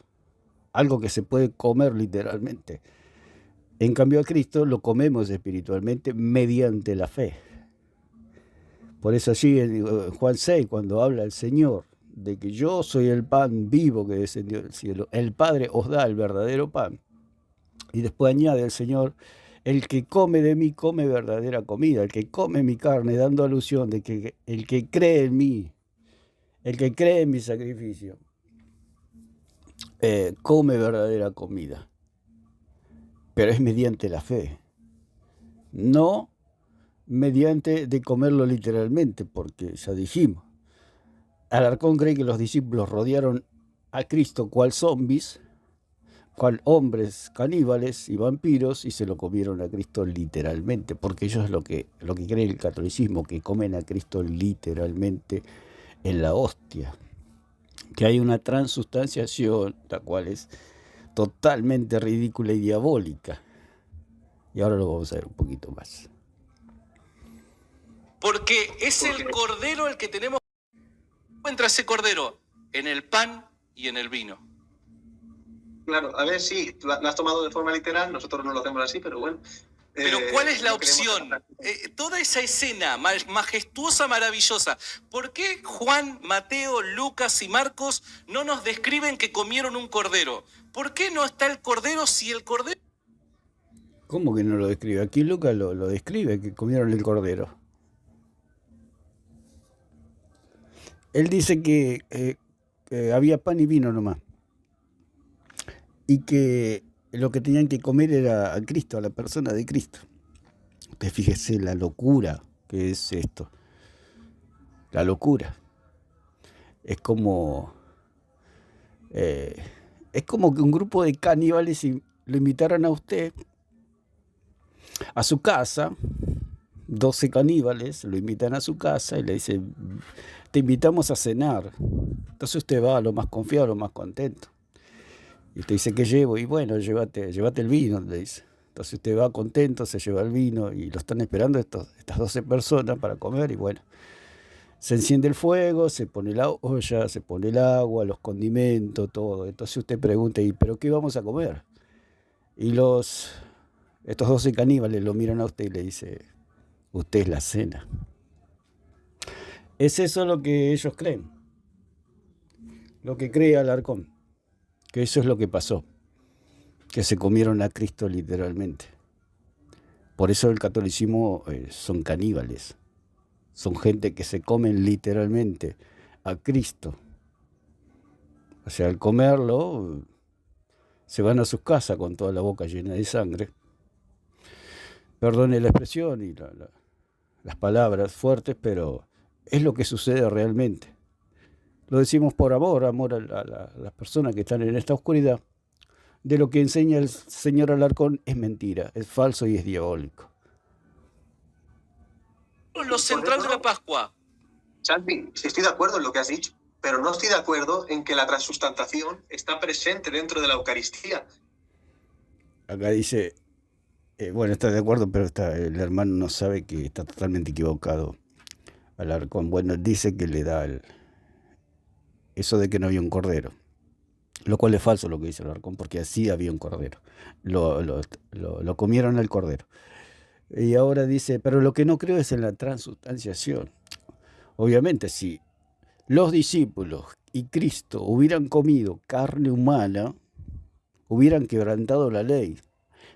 algo que se puede comer literalmente. En cambio a Cristo lo comemos espiritualmente mediante la fe. Por eso allí en Juan 6, cuando habla el Señor de que yo soy el pan vivo que descendió del cielo, el Padre os da el verdadero pan. Y después añade el Señor, el que come de mí come verdadera comida, el que come mi carne, dando alusión de que el que cree en mí, el que cree en mi sacrificio, come verdadera comida. Pero es mediante la fe, no mediante de comerlo literalmente, porque ya dijimos, Alarcón cree que los discípulos rodearon a Cristo cual zombies, cual hombres caníbales y vampiros, y se lo comieron a Cristo literalmente, porque ellos es lo que cree el catolicismo, que comen a Cristo literalmente en la hostia, que hay una transustanciación, la cual es totalmente ridícula y diabólica. Y ahora lo vamos a ver un poquito más. Porque es el Cordero el que tenemos. Encuentra ese Cordero en el pan y en el vino. Claro, a ver, sí, lo has tomado de forma literal, nosotros no lo hacemos así, pero bueno. Pero ¿cuál es la no opción? Toda esa escena majestuosa, maravillosa. ¿Por qué Juan, Mateo, Lucas y Marcos no nos describen que comieron un cordero? ¿Por qué no está el cordero si el cordero... ¿Cómo que no lo describe? Aquí Lucas lo describe, que comieron el cordero. Él dice que había pan y vino nomás. Y que lo que tenían que comer era a Cristo, a la persona de Cristo. Usted fíjese la locura que es esto. La locura. Es como que un grupo de caníbales lo invitaran a usted a su casa. 12 caníbales lo invitan a su casa y le dicen, te invitamos a cenar. Entonces usted va a lo más confiado, a lo más contento. Y usted dice, ¿qué llevo? Y bueno, llévate el vino, le dice. Entonces usted va contento, se lleva el vino y lo están esperando estas 12 personas para comer y bueno. Se enciende el fuego, se pone la olla, se pone el agua, los condimentos, todo. Entonces usted pregunta, ¿y pero qué vamos a comer? Y estos 12 caníbales lo miran a usted y le dice, usted es la cena. Es eso lo que ellos creen, lo que cree Alarcón, que eso es lo que pasó, que se comieron a Cristo literalmente. Por eso el catolicismo son caníbales. Son gente que se comen literalmente a Cristo. O sea, al comerlo, se van a sus casas con toda la boca llena de sangre. Perdone la expresión y las palabras fuertes, pero es lo que sucede realmente. Lo decimos por amor a las personas que están en esta oscuridad. De lo que enseña el señor Alarcón es mentira, es falso y es diabólico. Lo central de la Pascua. Santi, estoy de acuerdo en lo que has dicho, pero no estoy de acuerdo en que la transustantación está presente dentro de la Eucaristía. Acá dice, bueno, está de acuerdo, pero el hermano no sabe que está totalmente equivocado. Alarcón, bueno, dice que le da eso de que no había un cordero, lo cual es falso lo que dice Alarcón, porque así había un cordero. Lo comieron al cordero. Y ahora dice, pero lo que no creo es en la transustanciación. Obviamente, si los discípulos y Cristo hubieran comido carne humana, hubieran quebrantado la ley.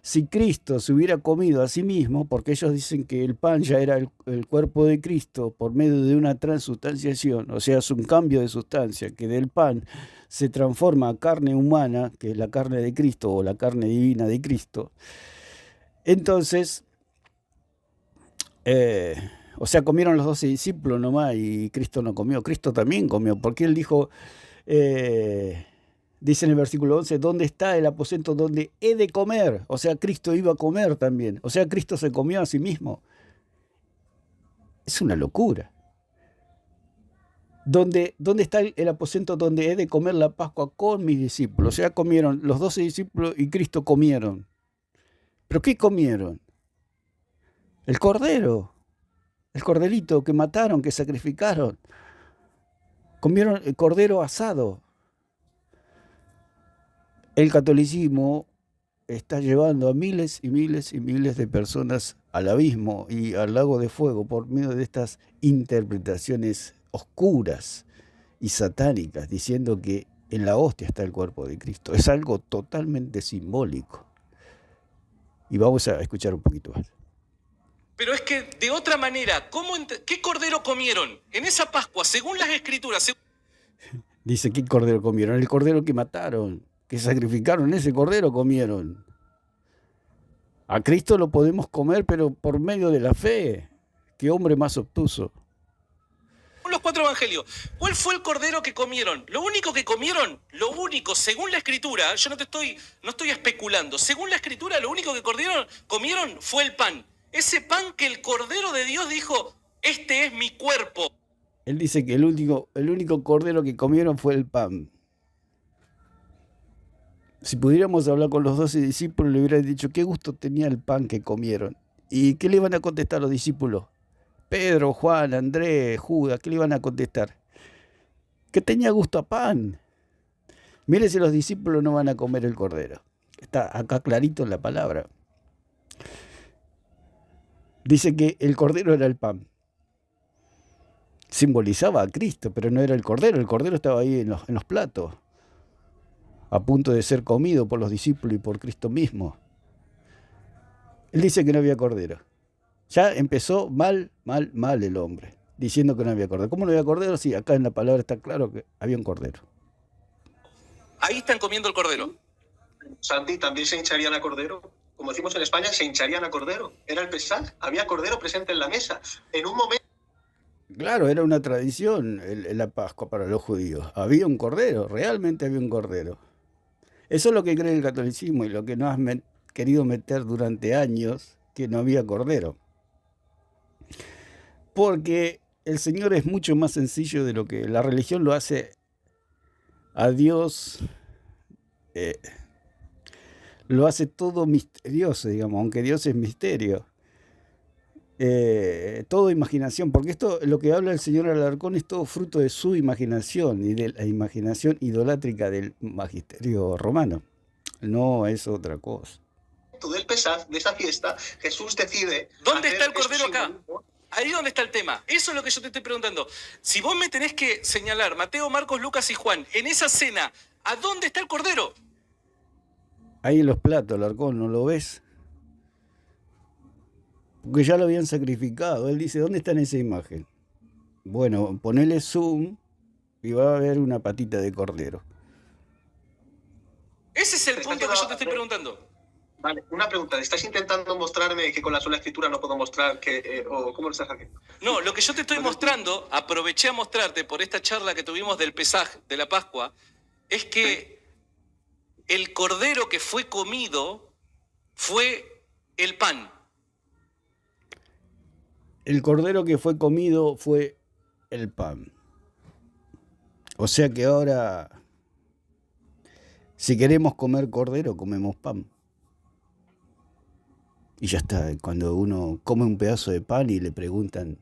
Si Cristo se hubiera comido a sí mismo, porque ellos dicen que el pan ya era el cuerpo de Cristo por medio de una transustanciación, o sea, es un cambio de sustancia, que del pan se transforma a carne humana, que es la carne de Cristo o la carne divina de Cristo. Entonces, o sea, comieron los 12 discípulos nomás y Cristo no comió. Cristo también comió, porque él dijo, dice en el versículo 11, ¿dónde está el aposento donde he de comer? O sea, Cristo iba a comer también. O sea, Cristo se comió a sí mismo. Es una locura. ¿Dónde está el aposento donde he de comer la Pascua con mis discípulos? O sea, comieron los 12 discípulos y Cristo comieron. ¿Pero qué comieron? El cordero, el corderito que mataron, que sacrificaron. Comieron el cordero asado. El catolicismo está llevando a miles y miles y miles de personas al abismo y al lago de fuego por medio de estas interpretaciones oscuras y satánicas, diciendo que en la hostia está el cuerpo de Cristo. Es algo totalmente simbólico. Y vamos a escuchar un poquito más. Pero es que de otra manera, ¿qué cordero comieron en esa Pascua? Según las Escrituras. Dice, ¿qué cordero comieron? El cordero que mataron, que sacrificaron, ese cordero comieron. A Cristo lo podemos comer, pero por medio de la fe. Qué hombre más obtuso. Los 4 evangelios. ¿Cuál fue el cordero que comieron? Lo único que comieron, según la Escritura, yo no estoy especulando, según la Escritura, lo único que comieron fue el pan. Ese pan que el Cordero de Dios dijo, este es mi cuerpo. Él dice que el único cordero que comieron fue el pan. Si pudiéramos hablar con los 12 discípulos, le hubieran dicho qué gusto tenía el pan que comieron. ¿Y qué le iban a contestar los discípulos? Pedro, Juan, Andrés, Judas, ¿qué le iban a contestar? Que tenía gusto a pan. Mire si los discípulos no van a comer el cordero. Está acá clarito en la palabra. Dice que el cordero era el pan. Simbolizaba a Cristo, pero no era el cordero. El cordero estaba ahí en los platos, a punto de ser comido por los discípulos y por Cristo mismo. Él dice que no había cordero. Ya empezó mal el hombre, diciendo que no había cordero. ¿Cómo no había cordero? Sí, acá en la palabra está claro que había un cordero. Ahí están comiendo el cordero. Santi, ¿también se hincharían a cordero? Como decimos en España, se hincharían a cordero. Era el Pesaj, había cordero presente en la mesa. En un momento... Claro, era una tradición la Pascua para los judíos. Había un cordero, realmente había un cordero. Eso es lo que cree el catolicismo y lo que nos has querido meter durante años, que no había cordero. Porque el Señor es mucho más sencillo de lo que la religión lo hace a Dios lo hace todo misterioso, digamos, aunque Dios es misterio. Todo imaginación, porque esto, lo que habla el señor Alarcón, es todo fruto de su imaginación y de la imaginación idolátrica del magisterio romano. No es otra cosa. Del Pesaj, de esa fiesta, Jesús decide... ¿Dónde está el cordero acá? Ahí donde está el tema. Eso es lo que yo te estoy preguntando. Si vos me tenés que señalar Mateo, Marcos, Lucas y Juan, en esa cena, ¿a dónde está el cordero? Ahí en los platos, Alarcón, ¿no lo ves? Porque ya lo habían sacrificado. Él dice, ¿dónde está en esa imagen? Bueno, ponele zoom y va a haber una patita de cordero. Ese es el punto que yo te estoy preguntando. Vale, una pregunta. ¿Estás intentando mostrarme que con la sola escritura no puedo mostrar que... o cómo lo estás haciendo? No, lo que yo te estoy mostrando, aproveché a mostrarte por esta charla que tuvimos del Pesaj, de la Pascua, es que el cordero que fue comido fue el pan. El cordero que fue comido fue el pan. O sea que ahora, si queremos comer cordero, comemos pan. Y ya está. Cuando uno come un pedazo de pan y le preguntan,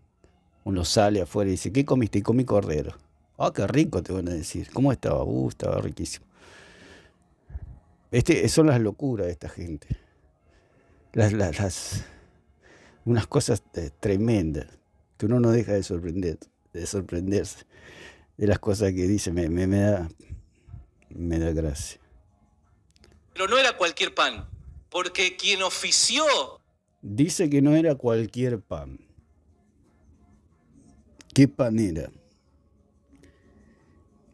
uno sale afuera y dice, ¿qué comiste? Y comí cordero. Ah, qué rico, te van a decir. ¿Cómo estaba? Estaba riquísimo. Son las locuras de esta gente. Unas cosas tremendas que uno no deja de sorprenderse de las cosas que dice. Me da gracia. Pero no era cualquier pan, porque quien ofició... Dice que no era cualquier pan. ¿Qué pan era?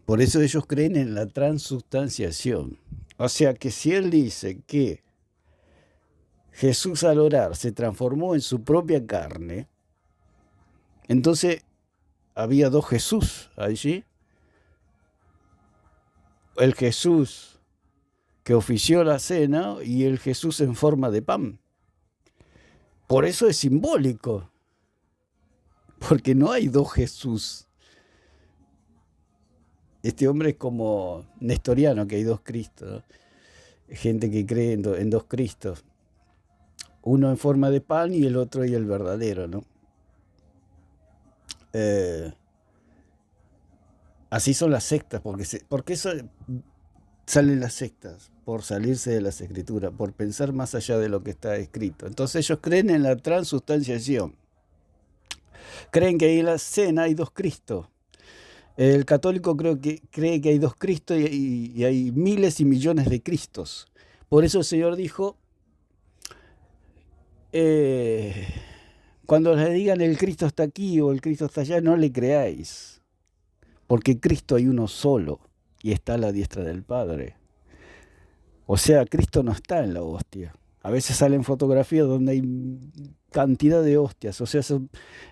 Por eso ellos creen en la transubstanciación. O sea que si él dice que Jesús al orar se transformó en su propia carne, entonces había dos Jesús allí. El Jesús que ofició la cena y el Jesús en forma de pan. Por eso es simbólico, porque no hay dos Jesús. Este hombre es como nestoriano, que hay dos Cristos, ¿no? Gente que cree en dos Cristos. Uno en forma de pan y el otro y el verdadero, ¿no? Así son las sectas, porque eso salen las sectas, por salirse de las escrituras, por pensar más allá de lo que está escrito. Entonces ellos creen en la transubstanciación. Creen que ahí en la cena hay dos Cristos. El católico cree que hay dos Cristos y hay miles y millones de Cristos. Por eso el Señor dijo, cuando le digan el Cristo está aquí o el Cristo está allá, no le creáis, porque Cristo hay uno solo y está a la diestra del Padre. O sea, Cristo no está en la hostia. A veces salen fotografías donde hay cantidad de hostias, o sea, son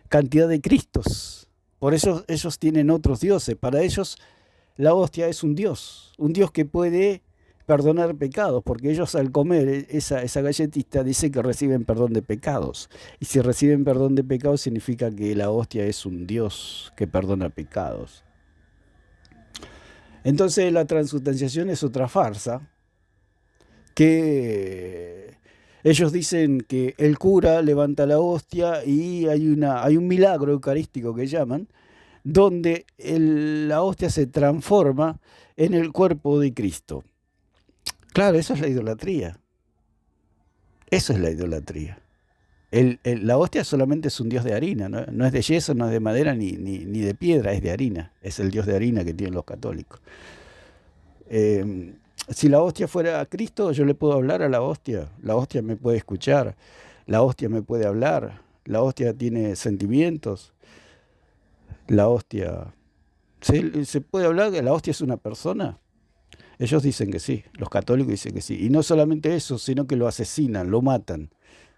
cantidad de Cristos. Por eso ellos tienen otros dioses. Para ellos la hostia es un dios que puede perdonar pecados, porque ellos al comer esa galletita dicen que reciben perdón de pecados. Y si reciben perdón de pecados significa que la hostia es un dios que perdona pecados. Entonces la transubstanciación es otra farsa, que ellos dicen que el cura levanta la hostia y hay un milagro eucarístico que llaman, donde la hostia se transforma en el cuerpo de Cristo. Claro, eso es la idolatría. Eso es la idolatría. La hostia solamente es un dios de harina, no es de yeso, no es de madera ni de piedra, es de harina. Es el dios de harina que tienen los católicos. Si la hostia fuera Cristo, yo le puedo hablar a la hostia me puede escuchar, la hostia me puede hablar, la hostia tiene sentimientos, la hostia... ¿Se puede hablar que la hostia es una persona? Ellos dicen que sí, los católicos dicen que sí. Y no solamente eso, sino que lo asesinan, lo matan.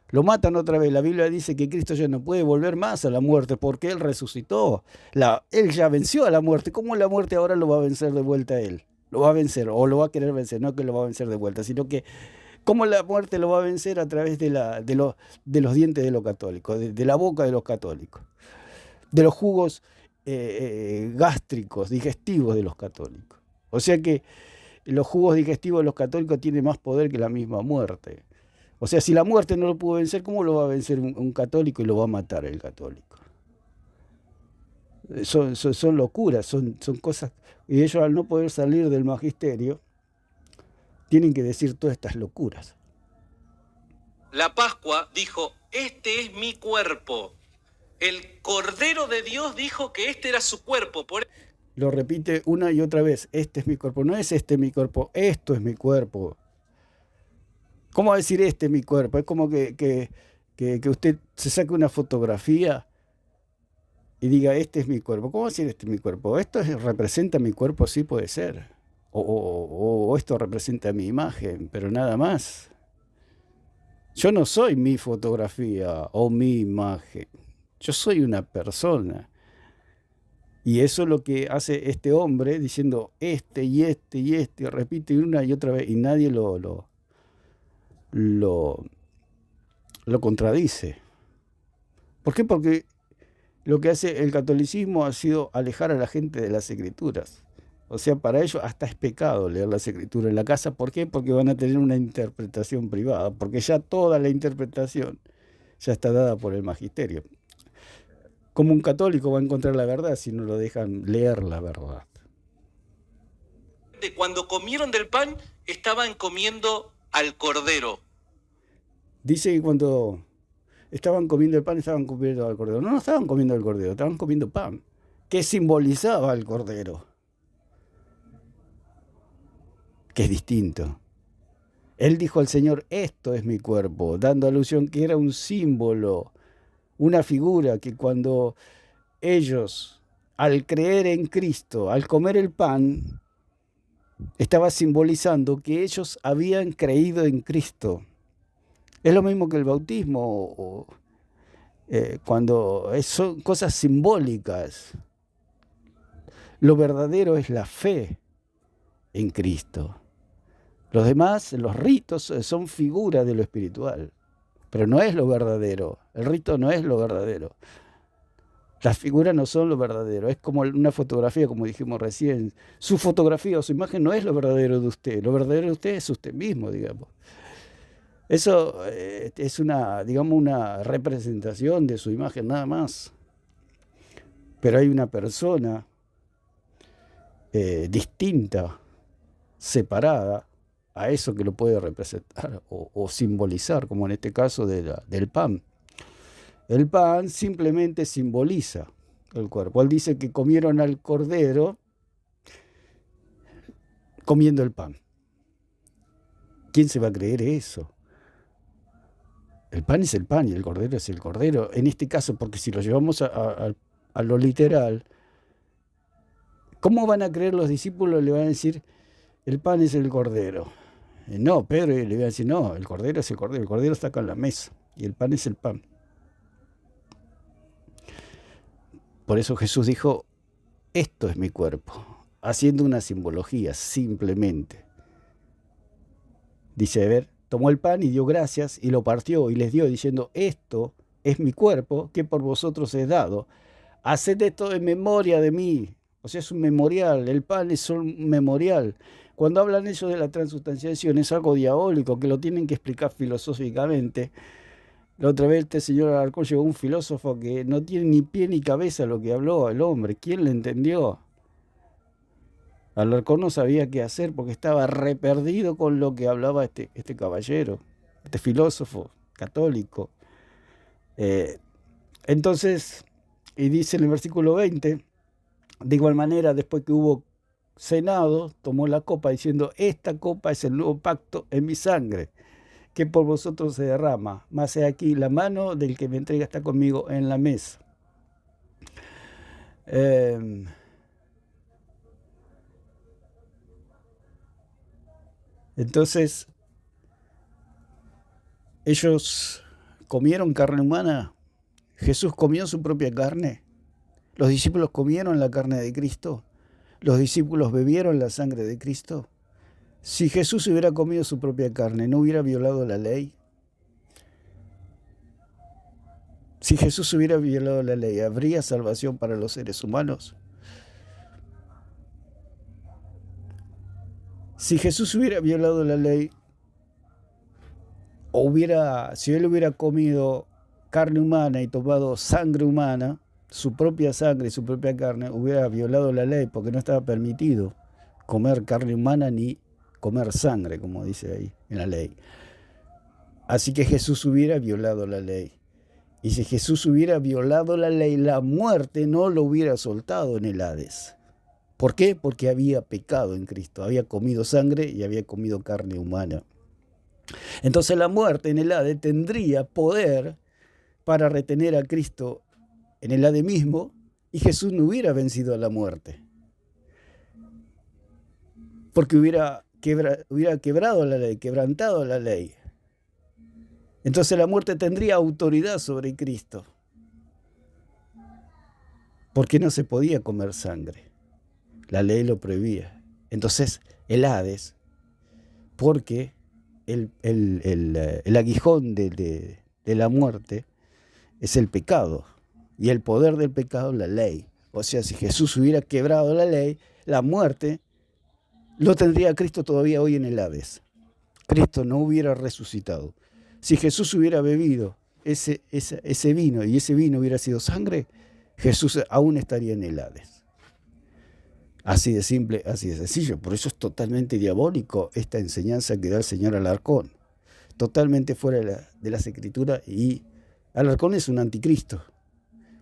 Lo matan otra vez. La Biblia dice que Cristo ya no puede volver más a la muerte porque Él resucitó. Él ya venció a la muerte. ¿Cómo la muerte ahora lo va a vencer de vuelta a Él? Lo va a vencer o lo va a querer vencer, no que lo va a vencer de vuelta, sino que cómo la muerte lo va a vencer a través de los dientes de los católicos, de la boca de los católicos, de los jugos gástricos, digestivos de los católicos. O sea que los jugos digestivos de los católicos tienen más poder que la misma muerte. O sea, si la muerte no lo pudo vencer, ¿cómo lo va a vencer un católico y lo va a matar el católico? Son locuras, son cosas. Y ellos, al no poder salir del magisterio, tienen que decir todas estas locuras. La Pascua dijo, este es mi cuerpo. El Cordero de Dios dijo que este era su cuerpo. Lo repite una y otra vez, este es mi cuerpo. No es este mi cuerpo, esto es mi cuerpo. ¿Cómo va a decir este es mi cuerpo? Es como que usted se saque una fotografía y diga, este es mi cuerpo. ¿Cómo va a decir este es mi cuerpo? Esto representa mi cuerpo, sí puede ser. O esto representa mi imagen, pero nada más. Yo no soy mi fotografía o mi imagen. Yo soy una persona. Y eso es lo que hace este hombre diciendo este y este y este, repite una y otra vez, y nadie lo contradice. ¿Por qué? Porque lo que hace el catolicismo ha sido alejar a la gente de las escrituras. O sea, para ellos hasta es pecado leer las escrituras en la casa. ¿Por qué? Porque van a tener una interpretación privada, porque ya toda la interpretación ya está dada por el magisterio. ¿Cómo un católico va a encontrar la verdad si no lo dejan leer la verdad? Cuando comieron del pan, estaban comiendo al Cordero. Dice que cuando estaban comiendo el pan, estaban comiendo al Cordero. No estaban comiendo el Cordero, estaban comiendo pan. ¿Qué simbolizaba el Cordero? Que es distinto. Él dijo al Señor, esto es mi cuerpo, dando alusión que era un símbolo, una figura que cuando ellos, al creer en Cristo, al comer el pan, estaba simbolizando que ellos habían creído en Cristo. Es lo mismo que el bautismo, cuando son cosas simbólicas. Lo verdadero es la fe en Cristo. Los demás, los ritos, son figuras de lo espiritual, pero no es lo verdadero. El rito no es lo verdadero. Las figuras no son lo verdadero. Es como una fotografía, como dijimos recién. Su fotografía o su imagen no es lo verdadero de usted. Lo verdadero de usted es usted mismo, digamos. Eso es una representación de su imagen, nada más. Pero hay una persona distinta, separada, a eso que lo puede representar o simbolizar, como en este caso del pan. El pan simplemente simboliza el cuerpo. Él dice que comieron al Cordero comiendo el pan. ¿Quién se va a creer eso? El pan es el pan y el Cordero es el Cordero. En este caso, porque si lo llevamos a lo literal, ¿cómo van a creer los discípulos? Le van a decir, el pan es el Cordero. No, Pedro le va a decir, no, el Cordero es el Cordero. El Cordero está acá en la mesa y el pan es el pan. Por eso Jesús dijo, esto es mi cuerpo, haciendo una simbología simplemente. Dice, a ver, tomó el pan y dio gracias y lo partió y les dio diciendo, esto es mi cuerpo que por vosotros he dado. Haced esto en memoria de mí. O sea, es un memorial, el pan es un memorial. Cuando hablan ellos de la transustanciación es algo diabólico que lo tienen que explicar filosóficamente. La otra vez este señor Alarcón llegó un filósofo que no tiene ni pie ni cabeza lo que habló el hombre. ¿Quién le entendió? Alarcón no sabía qué hacer porque estaba re perdido con lo que hablaba este caballero, este filósofo católico. Entonces, y dice en el versículo 20, de igual manera, después que hubo cenado, tomó la copa diciendo, esta copa es el nuevo pacto en mi sangre, que por vosotros se derrama. Mas he aquí, la mano del que me entrega está conmigo en la mesa. Entonces, ellos comieron carne humana. Jesús comió su propia carne. Los discípulos comieron la carne de Cristo. Los discípulos bebieron la sangre de Cristo. Si Jesús hubiera comido su propia carne, ¿no hubiera violado la ley? Si Jesús hubiera violado la ley, ¿habría salvación para los seres humanos? Si Jesús hubiera violado la ley, si él hubiera comido carne humana y tomado sangre humana, su propia sangre y su propia carne, hubiera violado la ley, porque no estaba permitido comer carne humana ni comer sangre, como dice ahí en la ley. Así que Jesús hubiera violado la ley. Y si Jesús hubiera violado la ley, la muerte no lo hubiera soltado en el Hades. ¿Por qué? Porque había pecado en Cristo, había comido sangre y había comido carne humana. Entonces la muerte en el Hades tendría poder para retener a Cristo en el Hades mismo, y Jesús no hubiera vencido a la muerte. Porque hubiera quebrado la ley, quebrantado la ley. Entonces la muerte tendría autoridad sobre Cristo, porque no se podía comer sangre. La ley lo prohibía. Entonces el Hades, porque el aguijón de la muerte es el pecado, y el poder del pecado la ley. O sea, si Jesús hubiera quebrado la ley, la muerte lo tendría Cristo todavía hoy en el Hades. Cristo no hubiera resucitado. Si Jesús hubiera bebido ese vino y ese vino hubiera sido sangre, Jesús aún estaría en el Hades. Así de simple, así de sencillo. Por eso es totalmente diabólico esta enseñanza que da el señor Alarcón. Totalmente fuera de las Escrituras, y Alarcón es un anticristo,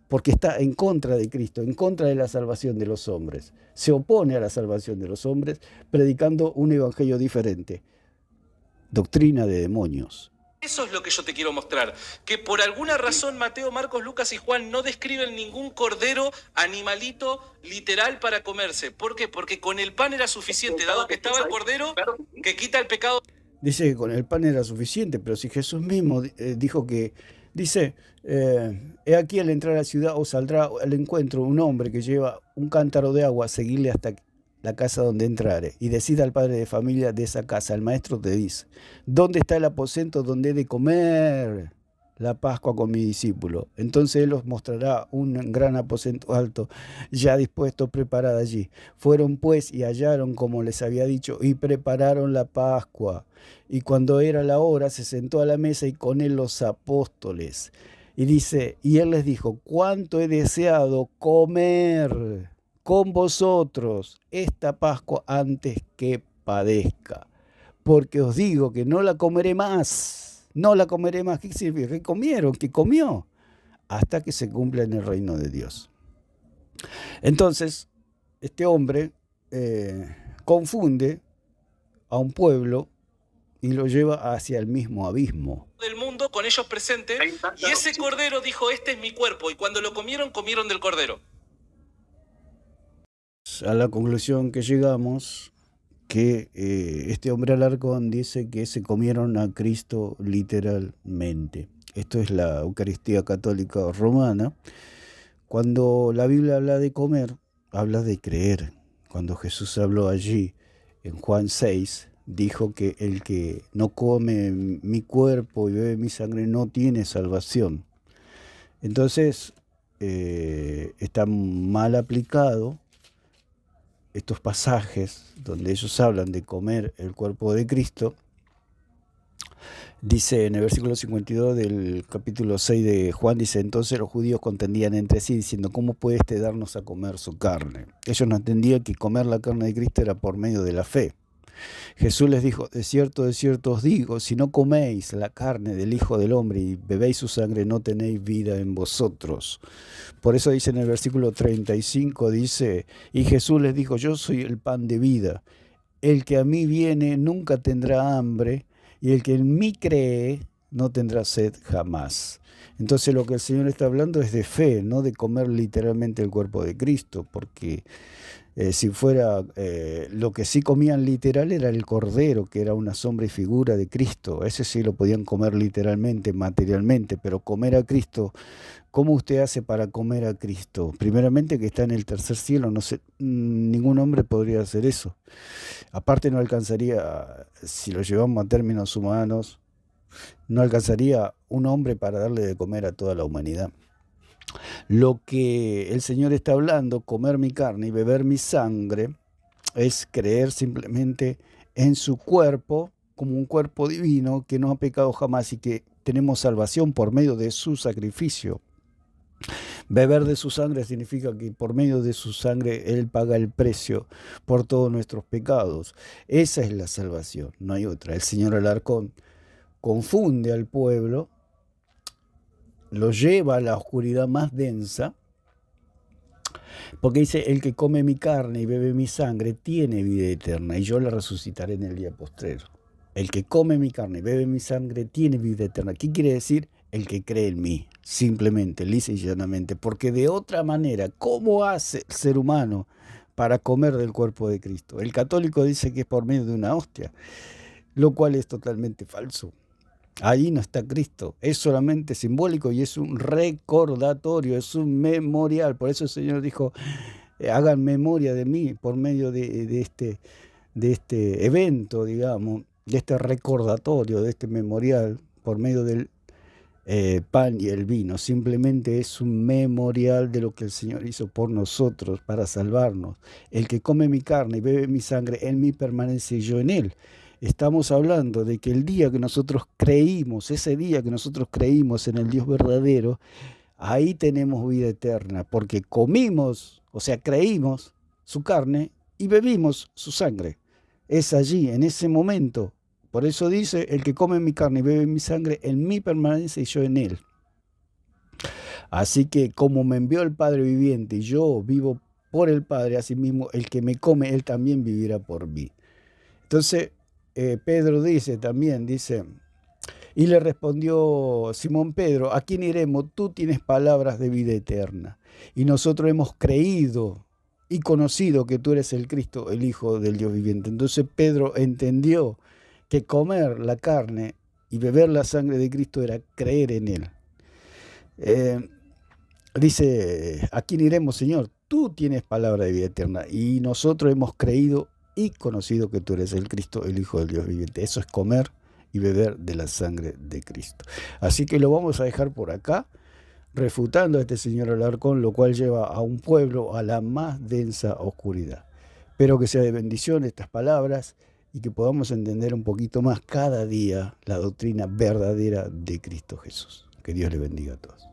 porque está en contra de Cristo, en contra de la salvación de los hombres. Se opone a la salvación de los hombres, predicando un evangelio diferente. Doctrina de demonios. Eso es lo que yo te quiero mostrar, que por alguna razón Mateo, Marcos, Lucas y Juan no describen ningún cordero, animalito literal para comerse. ¿Por qué? Porque con el pan era suficiente, dado que estaba el cordero que quita el pecado. Dice que con el pan era suficiente, pero si Jesús mismo dijo que, dice, he aquí al entrar a la ciudad os saldrá al encuentro un hombre que lleva un cántaro de agua, seguirle hasta la casa donde entrare, y decida al padre de familia de esa casa, el maestro te dice, ¿dónde está el aposento donde he de comer la Pascua con mi discípulo? Entonces él os mostrará un gran aposento alto, ya dispuesto, preparado allí. Fueron pues y hallaron como les había dicho, y prepararon la Pascua. Y cuando era la hora, se sentó a la mesa y con él los apóstoles. Y dice, y él les dijo, cuánto he deseado comer con vosotros esta Pascua antes que padezca, porque os digo que no la comeré más. No la comeré más. ¿Qué significa? ¿Qué comieron? ¿Qué comió? Hasta que se cumpla en el reino de Dios. Entonces, este hombre confunde a un pueblo y lo lleva hacia el mismo abismo del mundo con ellos presentes, y ese cordero dijo, este es mi cuerpo, y cuando lo comieron, comieron del cordero. A la conclusión que llegamos, que este hombre Alarcón dice que se comieron a Cristo literalmente. Esto es la Eucaristía Católica Romana. Cuando la Biblia habla de comer, habla de creer. Cuando Jesús habló allí en Juan 6, dijo que el que no come mi cuerpo y bebe mi sangre no tiene salvación. Entonces, está mal aplicado estos pasajes donde ellos hablan de comer el cuerpo de Cristo. Dice en el versículo 52 del capítulo 6 de Juan, dice, entonces los judíos contendían entre sí diciendo, ¿cómo puede darnos a comer su carne? Ellos no entendían que comer la carne de Cristo era por medio de la fe. Jesús les dijo, de cierto os digo, si no coméis la carne del Hijo del Hombre y bebéis su sangre, no tenéis vida en vosotros. Por eso dice en el versículo 35, dice, y Jesús les dijo, yo soy el pan de vida. El que a mí viene nunca tendrá hambre, y el que en mí cree no tendrá sed jamás. Entonces lo que el Señor está hablando es de fe, no de comer literalmente el cuerpo de Cristo, porque si fuera lo que sí comían literal era el cordero, que era una sombra y figura de Cristo. Ese sí lo podían comer literalmente, materialmente, pero comer a Cristo, ¿cómo usted hace para comer a Cristo? Primeramente que está en el tercer cielo, no sé, ningún hombre podría hacer eso. Aparte no alcanzaría, si lo llevamos a términos humanos, no alcanzaría un hombre para darle de comer a toda la humanidad. Lo que el Señor está hablando, comer mi carne y beber mi sangre, es creer simplemente en su cuerpo, como un cuerpo divino que no ha pecado jamás y que tenemos salvación por medio de su sacrificio. Beber de su sangre significa que por medio de su sangre Él paga el precio por todos nuestros pecados. Esa es la salvación, no hay otra. El señor Alarcón confunde al pueblo, lo lleva a la oscuridad más densa, porque dice, el que come mi carne y bebe mi sangre tiene vida eterna y yo la resucitaré en el día postrero. El que come mi carne y bebe mi sangre tiene vida eterna. ¿Qué quiere decir? El que cree en mí, simplemente, lisa y llanamente. Porque de otra manera, ¿cómo hace el ser humano para comer del cuerpo de Cristo? El católico dice que es por medio de una hostia, lo cual es totalmente falso. Ahí no está Cristo, es solamente simbólico y es un recordatorio, es un memorial. Por eso el Señor dijo, hagan memoria de mí por medio de este evento, digamos, de este recordatorio, de este memorial, por medio del pan y el vino. Simplemente es un memorial de lo que el Señor hizo por nosotros para salvarnos. El que come mi carne y bebe mi sangre, en mí permanece y yo en él. Estamos hablando de que el día que nosotros creímos, ese día que nosotros creímos en el Dios verdadero, ahí tenemos vida eterna, porque comimos, o sea, creímos su carne y bebimos su sangre. Es allí, en ese momento. Por eso dice, el que come mi carne y bebe mi sangre, en mí permanece y yo en él. Así que como me envió el Padre viviente y yo vivo por el Padre, asimismo el que me come, él también vivirá por mí. Entonces, Pedro dice, y le respondió Simón Pedro, ¿a quién iremos? Tú tienes palabras de vida eterna. Y nosotros hemos creído y conocido que tú eres el Cristo, el Hijo del Dios viviente. Entonces Pedro entendió que comer la carne y beber la sangre de Cristo era creer en Él. Dice, ¿a quién iremos, Señor? Tú tienes palabra de vida eterna. Y nosotros hemos creído y conocido que tú eres el Cristo, el Hijo del Dios viviente. Eso es comer y beber de la sangre de Cristo. Así que lo vamos a dejar por acá, refutando a este señor Alarcón, lo cual lleva a un pueblo a la más densa oscuridad. Espero que sea de bendición estas palabras y que podamos entender un poquito más cada día la doctrina verdadera de Cristo Jesús. Que Dios le bendiga a todos.